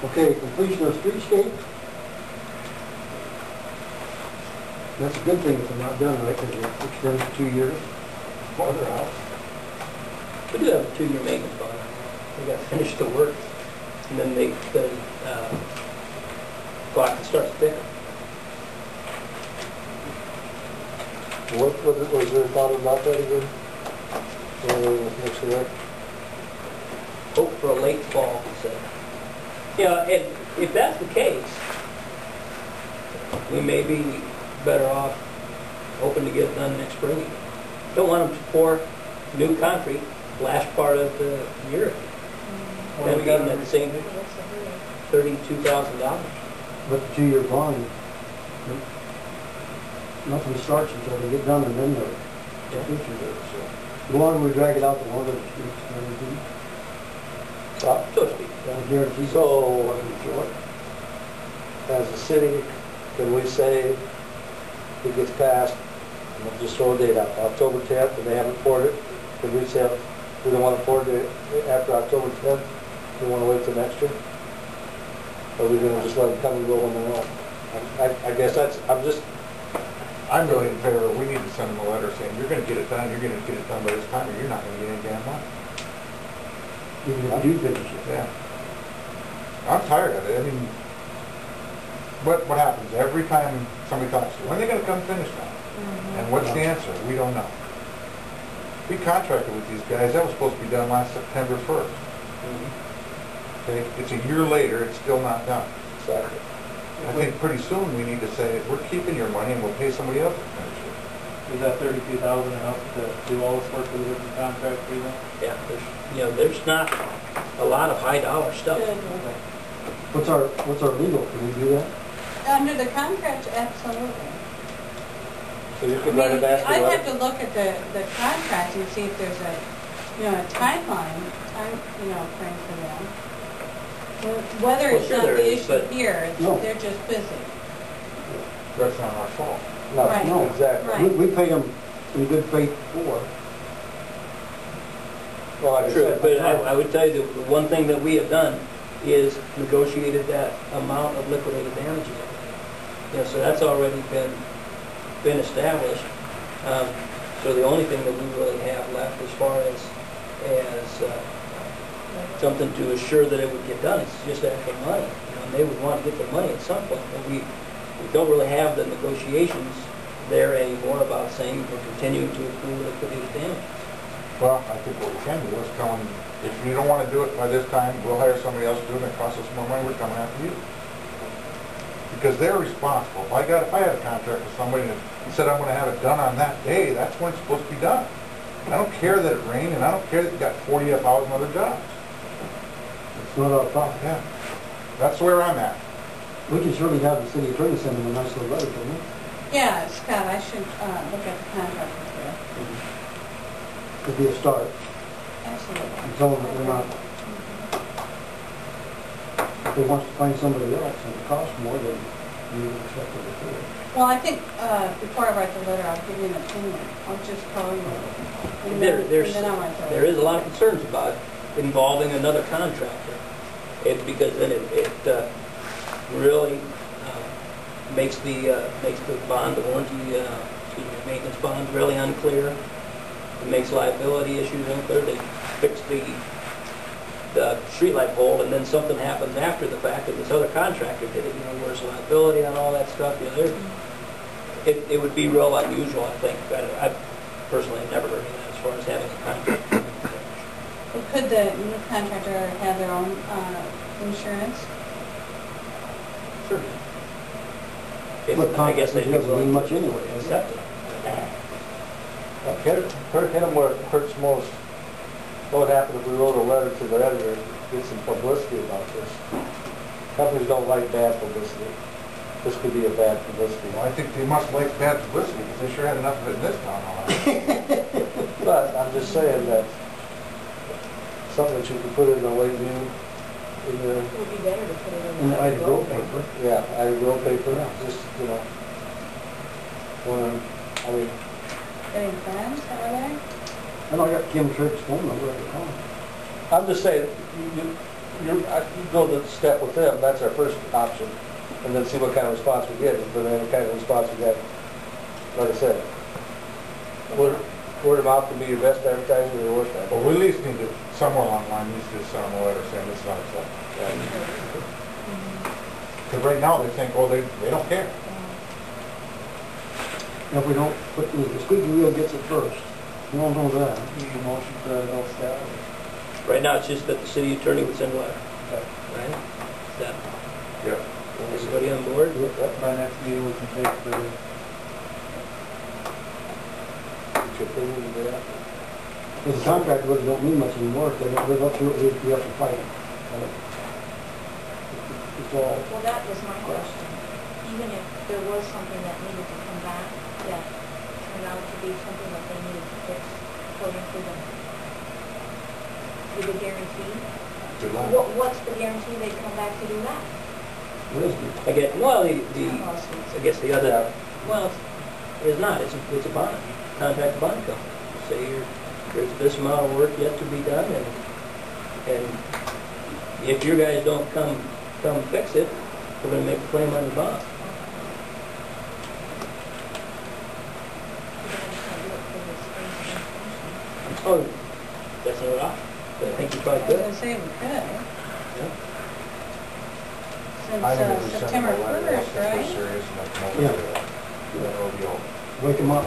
Okay, completion of streetscape. That's a good thing if they're not done, right, because it extends 2 years farther out. We do have a 2-year maintenance bond. We got to finish the work, and then the clock starts ticking. What was your thought about that again? Next year? Hope for a late fall, he said. Yeah, and if that's the case, we may be better off hoping to get it done next spring again. Don't want them to pour new concrete last part of the year. Then we got them at the same $32,000. But the 2-year bond, nothing starts until they get done, and then the future there. So the longer we drag it out, the longer the streets going to be. So to speak. So, as a city, can we say it gets passed, and we'll just throw a date out, October 10th, and they haven't poured it? Can we say we don't want to pour it after October 10th? We want to wait till next year? Or are we going to just let them come and go when they want? I guess I'm really in favor. We need to send them a letter saying you're going to get it done. You're going to get it done by this time, or you're not going to get any damn money. Even if you do finish it. Yeah. I'm tired of it. I mean, what happens every time somebody talks to you? When are they going to come finish that? And what's the answer? We don't know. We contracted with these guys. That was supposed to be done last September 1st. Okay? It's a year later. It's still not done. Exactly. I think pretty soon we need to say, we're keeping your money and we'll pay somebody else to finish it. Is that $32,000 enough to do all this work with a different contractor? Yeah, there's not a lot of high dollar stuff. What's our legal? Can we do that? Under the contract, absolutely. So you could write a basket I'd letter? have to look at the contract and see if there's a timeline, frame for them. Whether it's Sure not there the is, issue here, No. they're just busy. That's not our fault. No, Right. exactly. Right. We pay them in good faith before. Well, like I True, said, but I would tell you the one thing that we have done is negotiated that amount of liquidated damages. So that's already been established. So the only thing that we really have left as far as something to assure that it would get done is just actual money. And they would want to get the money at some point. But we don't really have the negotiations there anymore about saying we're continuing to accrue liquidated damages. Well, I think what we can do is tell them, if you don't want to do it by this time, we'll hire somebody else to do it, and it costs us more money, we're coming after you. Because they're responsible. If I had a contract with somebody and said I'm going to have it done on that day, that's when it's supposed to be done. I don't care that it rained, and I don't care that you got 40,000 other jobs. It's not our problem. Yeah, that's where I'm at. We can surely have the city attorney send them a nice little letter, couldn't we? Yeah, Scott, I should look at the contract with you. Could be a start. Absolutely. And tell them that we're not. If they want to find somebody else and it costs more, then we would accept it before. Well, I think before I write the letter, I'll give you an opinion. I'll just call you. And then I'll write the letter. There is a lot of concerns about involving another contractor. Because then it really makes the bond, the warranty, maintenance bond really unclear. It makes liability issues unclear. They fix the streetlight pole, and then something happens after the fact that this other contractor did it. Where's liability on all that stuff? It would be real unusual, I think. I personally have never heard of that as far as having a contractor. Well, could the new contractor have their own insurance? Sure. But I guess they'd be doesn't willing mean to much anyway. accept it. hit them where it hurts most. What would happen if we wrote a letter to the editor to get some publicity about this? Companies don't like bad publicity. This could be a bad publicity. Well, I think they must like bad publicity, because they sure had enough of it in this town hall. But I'm just saying that something that you can put in the late view in the... It would be better to put it In in the Ida Grove paper. Yeah, Ida Grove paper, just, I mean... Any plans, are they? I know I got Kim Tripp's phone number at the time. I'm just saying, you go the step with them, that's our first option, and then see what kind of response we get. If there's any kind of response we get, like I said, word of mouth can be your best advertising or your worst Well, advertising. we at least need to, somewhere online, needs to send them a letter saying this is unacceptable. Because right now, they think, oh, they don't care. And if we don't, but the squeaky wheel gets it first. We all know that. Need a motion for that all staff. Right now, it's just that the city attorney would send a letter, right? Is that, Yeah. everybody on board? By next meeting, we can take the, What's your opinion of that? Because the contract really don't mean much anymore, if they don't live up to it, we have to fight it. It's all, Well, that was my question. Even if there was something that needed to come back that turned out to be something that they needed to fix according to them, with a guarantee, Good luck. what's the guarantee they'd come back to do that? I get, well, I guess the other, well, it's not, it's a bond, contract bond company. Say there's this amount of work yet to be done, and if you guys don't come fix it, we're gonna make a claim on the bond. Oh, that's another option, but I think you I probably was could. gonna say we could. Since I think we send them September a letter, 1st, that's right? serious, and that's Yeah. no, that will be all. wake them up.